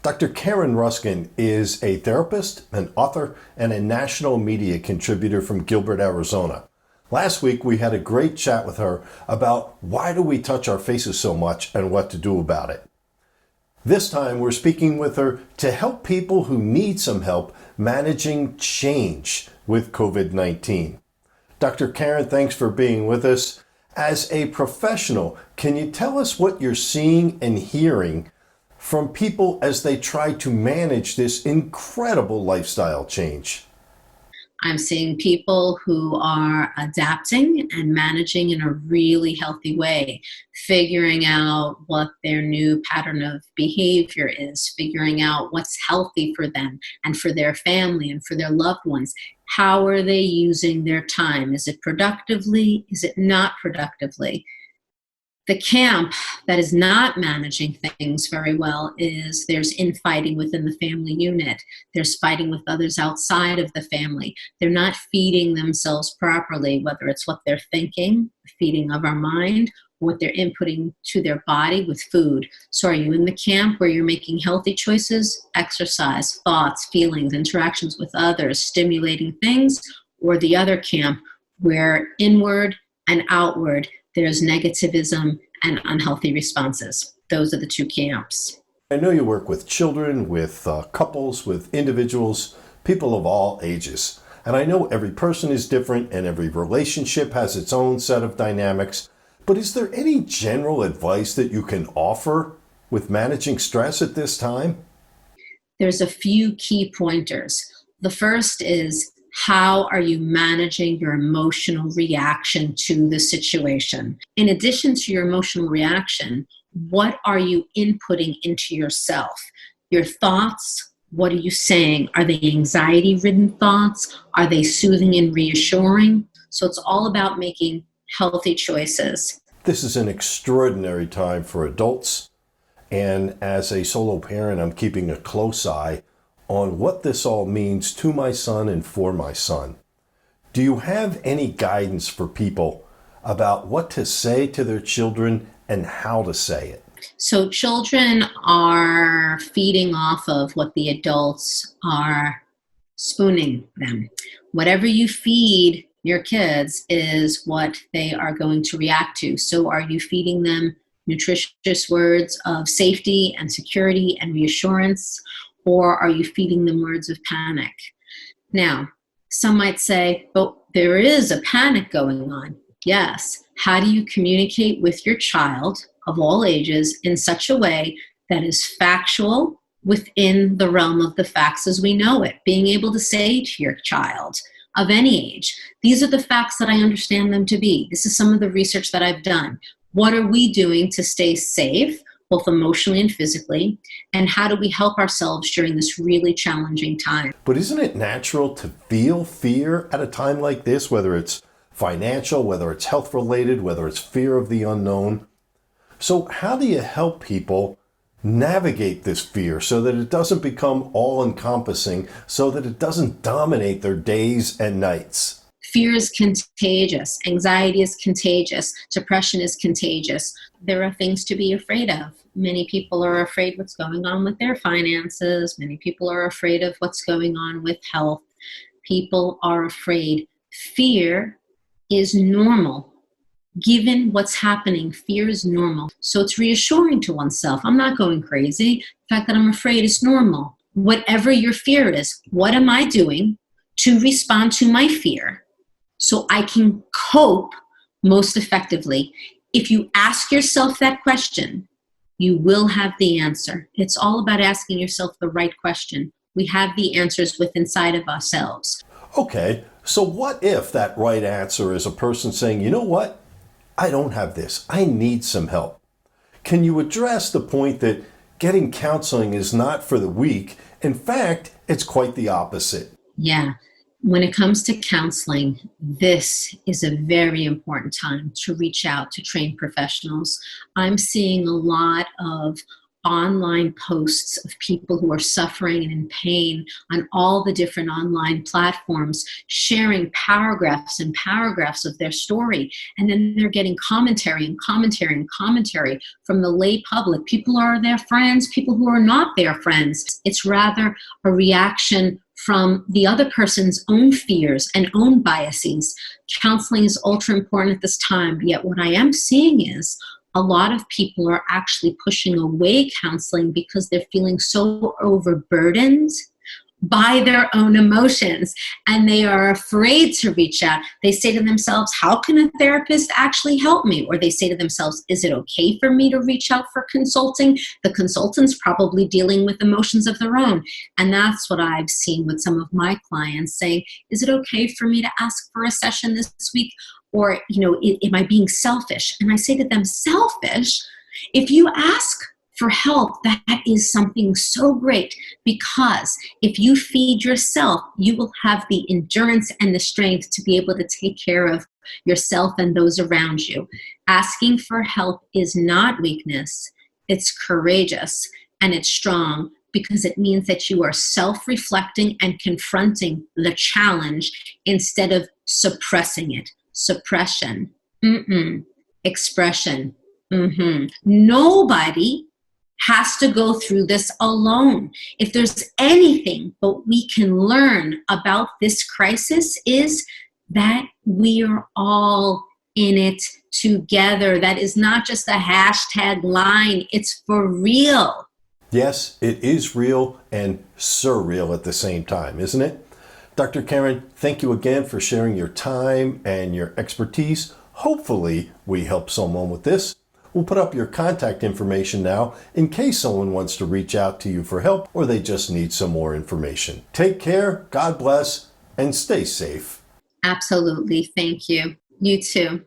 Dr. Karen Ruskin is a therapist, an author, and a national media contributor from Gilbert, Arizona. Last week, we had a great chat with her about why do we touch our faces so much and what to do about it. This time, we're speaking with her to help people who need some help managing change with COVID-19. Dr. Karen, thanks for being with us. As a professional, can you tell us what you're seeing and hearing from people as they try to manage this incredible lifestyle change? I'm seeing people who are adapting and managing in a really healthy way, figuring out what their new pattern of behavior is, figuring out what's healthy for them and for their family and for their loved ones. How are they using their time? Is it productively? Is it not productively? The camp that is not managing things very well is there's infighting within the family unit. There's fighting with others outside of the family. They're not feeding themselves properly, whether it's what they're thinking, feeding of our mind, or what they're inputting to their body with food. So are you in the camp where you're making healthy choices, exercise, thoughts, feelings, interactions with others, stimulating things, or the other camp where inward and outward there's negativism and unhealthy responses? Those are the two camps. I know you work with children, with couples, with individuals, people of all ages. And I know every person is different and every relationship has its own set of dynamics. But is there any general advice that you can offer with managing stress at this time? There's a few key pointers. The first is, how are you managing your emotional reaction to the situation? In addition to your emotional reaction, what are you inputting into yourself? Your thoughts, what are you saying? Are they anxiety-ridden thoughts? Are they soothing and reassuring? So it's all about making healthy choices. This is an extraordinary time for adults. And as a solo parent, I'm keeping a close eye on what this all means to my son and for my son. Do you have any guidance for people about what to say to their children and how to say it? So children are feeding off of what the adults are spooning them. Whatever you feed your kids is what they are going to react to. So are you feeding them nutritious words of safety and security and reassurance? Or are you feeding them words of panic? Now, some might say, but there is a panic going on. Yes. How do you communicate with your child of all ages in such a way that is factual within the realm of the facts as we know it? Being able to say to your child of any age, these are the facts that I understand them to be. This is some of the research that I've done. What are we doing to stay safe, both emotionally and physically, and how do we help ourselves during this really challenging time? But isn't it natural to feel fear at a time like this, whether it's financial, whether it's health related, whether it's fear of the unknown? So how do you help people navigate this fear so that it doesn't become all encompassing, so that it doesn't dominate their days and nights? Fear is contagious. Anxiety is contagious. Depression is contagious. There are things to be afraid of. Many people are afraid what's going on with their finances. Many people are afraid of what's going on with health. People are afraid. Fear is normal. Given what's happening, fear is normal. So it's reassuring to oneself. I'm not going crazy. The fact that I'm afraid is normal. Whatever your fear is, what am I doing to respond to my fear so I can cope most effectively? If you ask yourself that question, you will have the answer. It's all about asking yourself the right question. We have the answers within inside of ourselves. Okay, so what if that right answer is a person saying, you know what? I don't have this. I need some help. Can you address the point that getting counseling is not for the weak? In fact, it's quite the opposite. Yeah. When it comes to counseling, this is a very important time to reach out to trained professionals. I'm seeing a lot of online posts of people who are suffering and in pain on all the different online platforms, sharing paragraphs and paragraphs of their story. And then they're getting commentary and commentary and commentary from the lay public. People who are their friends, people who are not their friends. It's rather a reaction from the other person's own fears and own biases. Counseling is ultra important at this time, yet what I am seeing is a lot of people are actually pushing away counseling because they're feeling so overburdened by their own emotions, and they are afraid to reach out. They say to themselves, how can a therapist actually help me? Or they say to themselves, is it okay for me to reach out for consulting? The consultant's probably dealing with emotions of their own. And that's what I've seen with some of my clients saying, is it okay for me to ask for a session this week? Or, am I being selfish? And I say to them, selfish? If you ask for help, that is something so great, because if you feed yourself, you will have the endurance and the strength to be able to take care of yourself and those around you. Asking for help is not weakness, it's courageous and it's strong, because it means that you are self-reflecting and confronting the challenge instead of suppressing it. Suppression. Expression. Nobody has to go through this alone. If there's anything that we can learn about this crisis, is that we are all in it together. That is not just a hashtag line, it's for real. Yes, it is real and surreal at the same time, isn't it? Dr. Karen, thank you again for sharing your time and your expertise. Hopefully we help someone with this. We'll put up your contact information now in case someone wants to reach out to you for help or they just need some more information. Take care, God bless, and stay safe. Absolutely. Thank you. You too.